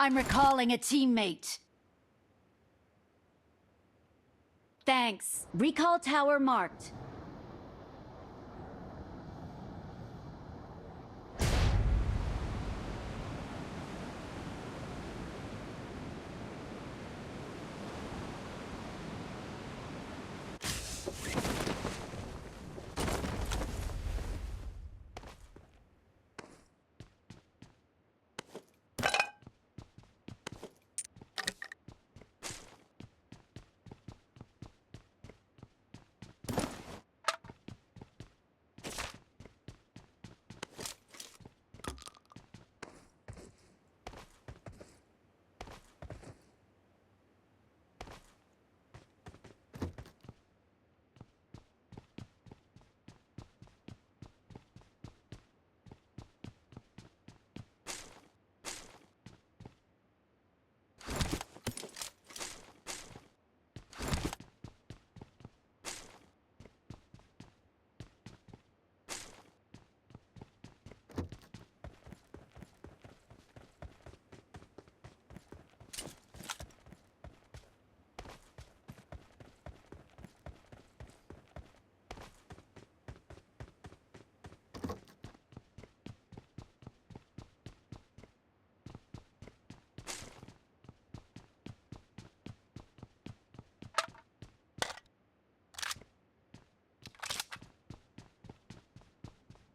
I'm recalling a teammate. Thanks. Recall tower marked.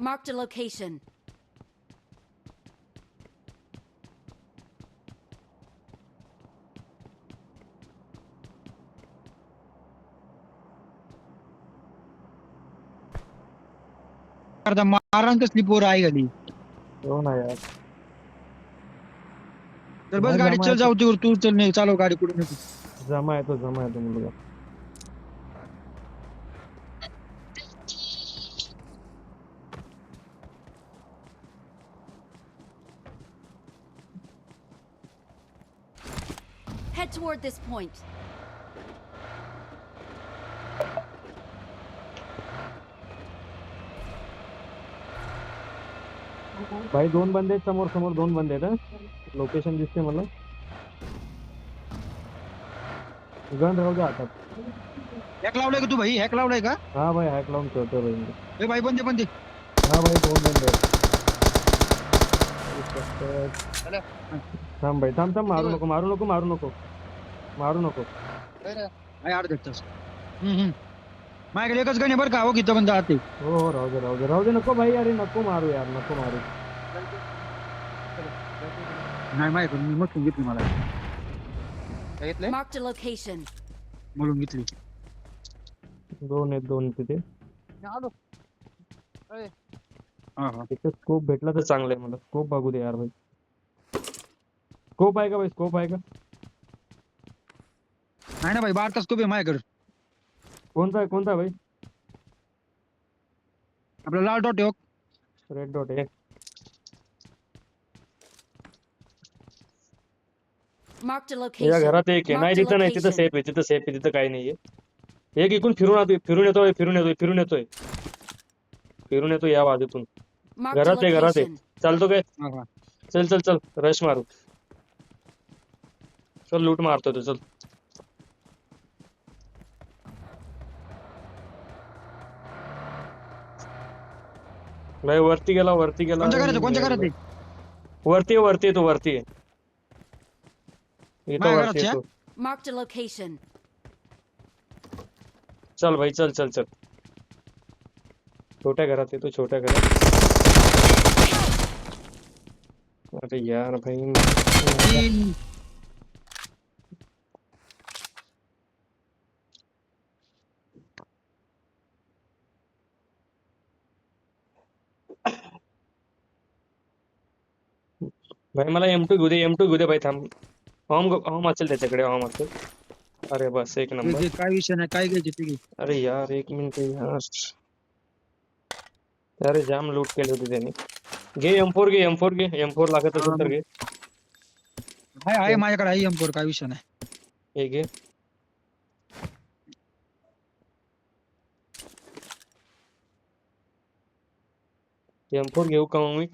Marked a location. अर्धा मारण कसली पोर आहे घरी. हो ना यार. तर बस नाही, गाडी जमा चल आहे जाऊ तू चल नाही चालव गाडी कुठे नको. जमा आहे तो मुलगा. Head toward this point. भाई दोन बंदे आहेत समोर समोर, दोन बंदे आहेत. लोकेशन दिसते मला. गन राहू दे हातात. हॅक लावलाय का तू भाई, हॅक लावलाय का? हा भाई हॅक लावून ठेवतो भाई मी. ए भाई बंदे बंदे. हा भाई दोन बंदे आहेत. चला. थांब भाई थांब थांब, मारू नको मारू नको मारू नको मारू नको. आहे अर्ध तास. माझ्याकडे एकच गण आहे बरं का, हो किती बंद आते. हो हो राहू दे राहू दे राहू दे, नको भाई, अरे नको मारू यार, नको मारू. नाही माझ्याकडे मी मस्त घेतली मला. काय घेतलंय? Marked a location. म्हणून घेतली. दोन आहेत दोन तिथे. आलो. हा हा. तिथे स्कोप भेटला तर चांगलं आहे मला. स्कोप बघू दे यार भाई. स्कोप आहे का भाई, स्कोप आहे का? नाही ना भाई, 12 तास खूप आहे माझ्याकडे. कोणता आहे कोणता आहे भाई? आपला लाल डॉट आहे. रेड डॉट आहे. Marked a या location. घरात एक आहे. नाही Marked a तिथं नाही, तिथं location. सेफ आहे, तिथं सेफ आहे, तिथं काही नाहीये. एक इकडून फिरून येतोय फिरून येतोय फिरून येतोय फिरून येतोय या बाजूतून. Marked a घरात आहे घरात आहे. location. चालतो काय? हा हा. चल चल चल रश मारू. चल लूट मारतो तो, चल. नाही वरती गेला वरती गेला. कोणत्या घरात आहे, कोणत्या घरात आहे? वरती आहे, वरती आहे, तो वरती आहे. इथं माझ्या वरती घरात आहे तो. Marked a location. चल भाई चल चल चल. छोट्या घरात आहे तो, छोट्या घरात. अरे यार भाई. भाई मला M2 घेऊ दे, M2 घेऊ दे भाई, थांब. हॉम असेल त्याच्याकडे, हॉम असेल. अरे बस एक नंबर. काय विषय नाही, काय घ्यायचे ते घे. अरे यार एक मिनिट यार. अरे जाम लूट केली होती त्याने. घे M4 घे, M4 घे, M4 लागत असेल तर घे. आहे माझ्याकडे आहे M4, काय विषय नाही. हे घे. M4 घेऊ का मग मी?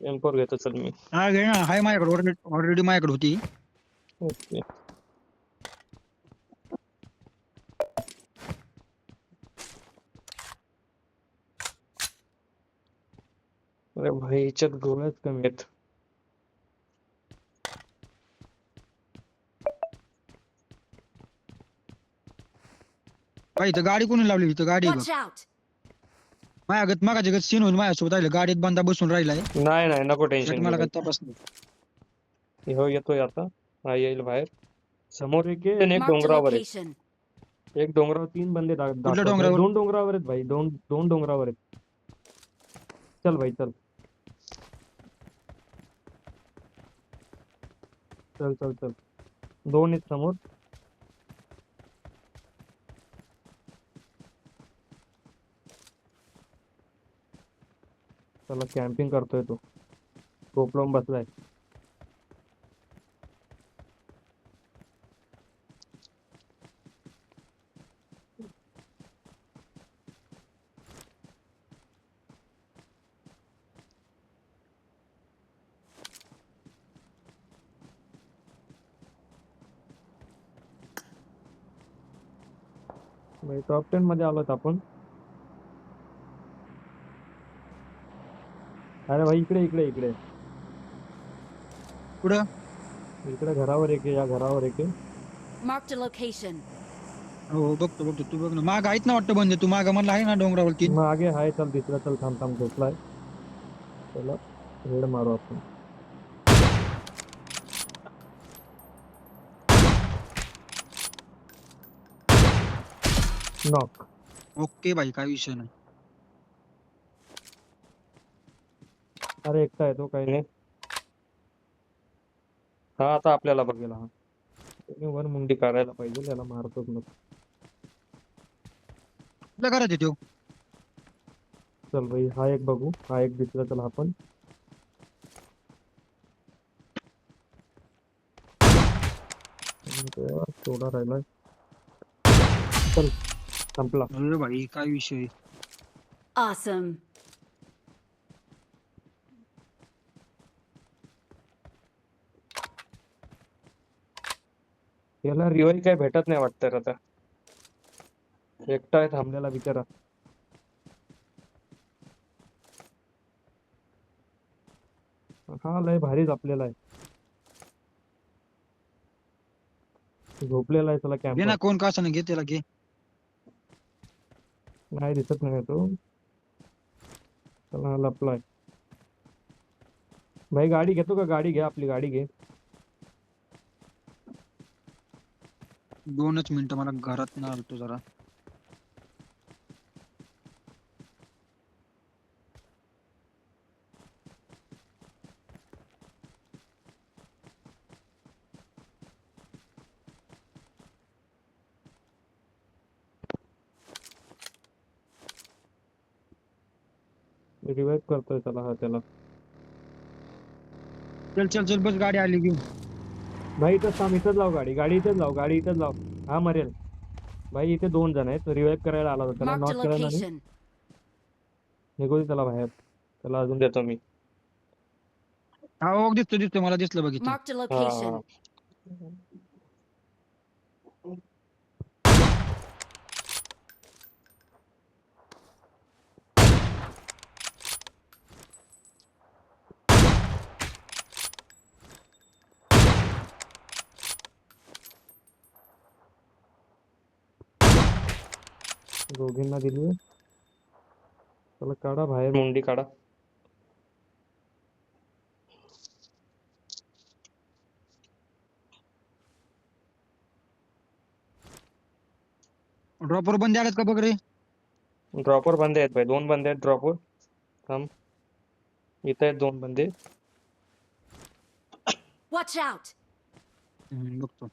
M4 घेतो चल मी. हा घे ना, हाय माझ्याकडे ऑलरेडी माझ्याकडे होती. ओके. अरे भाई याच्यात गोळ्याच कमी आहेत. भाई इथं गाडी कोणी लावली? इथं गाडी आहे बघ. Watch out! माझ्यागत मागाच्या गत सीन होऊन माझ्यासोबत राहिलं, गाडीत बंदा बसून राहिलाय. नाही नाही नको शेट टेन्शन मला घेऊ. काय तपास नाही. हो येतोय आता. हा येईल बाहेर. समोर एक आहे आणि एक Marked a डोंगरावर आहे. location. एक डोंगरावर 3 बंदे दाखवत डोंगरावर? 2 डोंगरावर आहेत भाई. दोन डोंगरावर आहेत. चल भाई चल. चल चल चल. 2 आहेत समोर. चला कॅम्पिंग करतोय तो. टोप लावून बसलाय. भाई टॉप 10 मध्ये आलोत आपण. अरे भाई इकडे इकडे इकडे पुढं इकडे घरावर एक आहे. या घरावर एक आहे. Marked a location. हो बघतो बघतो, तू बघ ना. माग आहेत ना वाटतं बंदे, तू माग म्हणला आहे ना डोंगरावरती. मागे हाय. चल दिसला. चल थांब थांब झोपलाय. चला हेड मारू आपण. नॉक. ओके भाई, काय विषय नाही. अरे एकटा आहे तो काही नाही. हा आता आपल्याला बघेल. हा त्याने वर मुंडी काढायला पाहिजे. त्याला मारतोच मग. आपल्या घरात येतो. चल भाई हा एक बघू. हा एक दिसला. चल आपण थोडा राहिलाय. चल संपला. अरे भाई काय विषय. Awesome. याला रिवाई काय भेटत नाही वाटतं आता. एकटा आहे थांबलेला बिचारा. हा लय भारीच आपल्याला आहे. झोपलेला आहे. चला घे कॅम्प ना, कोण का असं घे, त्याला घे. नाही दिसत नाही तो. चला लपलाय. भाई गाडी घेतो का? गाडी घे. आपली गाडी घे. 2च मिनिटं, मला घरात ना आलतो जरा. रिवाइव करतोय. चला हा त्याला. चल चल चल, बस गाडी आली घेऊन. भाई इथंच थांब. इथंच लाव गाडी. गाडी इथंच लाव. गाडी इथंच लाव. हा मरेल. भाई इथे 2 जण आहेत. रिवाइव करायला आला होता. त्याला Marked a नॉक करायला नाही. location. निघू दे त्याला बाहेर. त्याला अजून देतो मी. हा हो, दिसतो दिसतो, मला दिसलं बघितलं. Marked a हा location. दोघींना दिली. चला काढा बाहेर. मुंडी काढा. ड्रॉपवर बंदे आलेत का बघ रे. ड्रॉपर बंदे आहेत भाई. 2 बंदे आहेत ड्रॉपवर. थांब. इथे आहेत 2 बंदे. Watch out! बघतो.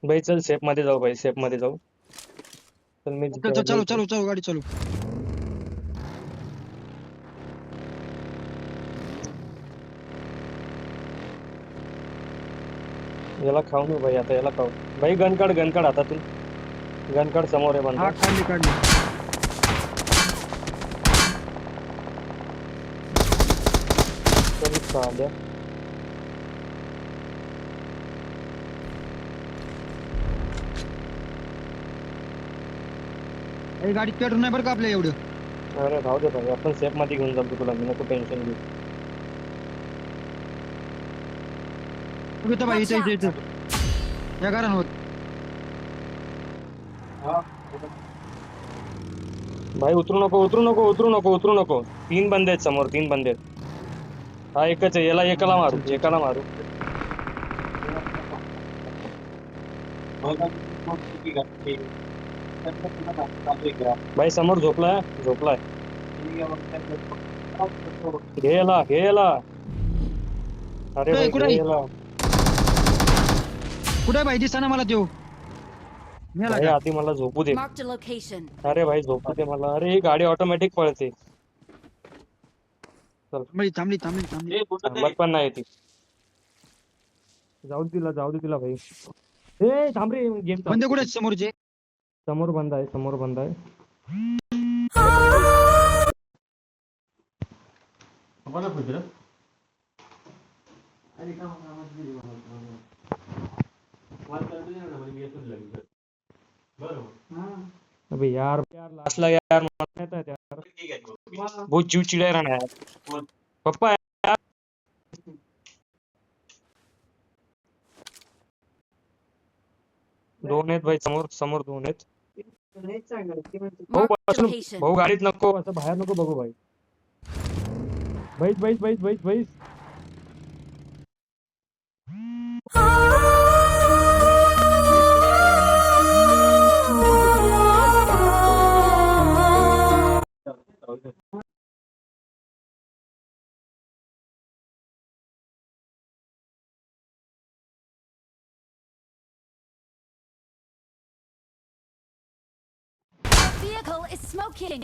भाई चल सेफ मध्ये जाऊ भाई सेफ मध्ये जाऊ चल मी चल चल चलो चलो चलो गाडी चलो. याला खाऊ मी भाई आता याला खाऊ भाई गन काढ हातातून गन काढ समोर आहे हा बंदा काढली. चल चालल्या अरे गाडीत पेट्रोल नाही बरं का आपल्या एवढं. अरे राहू दे भाई आपण सेफ मध्ये घेऊन जातो तुला मी नको टेन्शन घेऊ इथं भाई इथं या घरांवर. भाई उतरू नको 3 बंदे आहेत समोर 3 बंदे आहेत हा एकच आहे याला एकाला मारू भाई समोर झोपलाय घे याला अरे ए, भाई कुठे घे आहे? याला कुठे भाई दिसताना मला देऊ. मेला भाई का? आधी मला झोपू दे Marked a location. अरे भाई झोपू दे मला अरे ही गाडी ऑटोमॅटिक पळते थांबली. थांबत पण नाही ती जाऊ दे तिला भाई ए थांब रे गेम बंदे कुठे आहेत समोरचे? समोर बंद आहे अबे यार लास्टला यार मला नाही येत यार बहुत जीव चिडाय राहणार यार पप्पा यार दोन आहेत भाई समोर 2 आहेत Marked a location. भाऊ गाडीत नको असं बाहेर नको बघू भाई बैस Vehicle is smoking.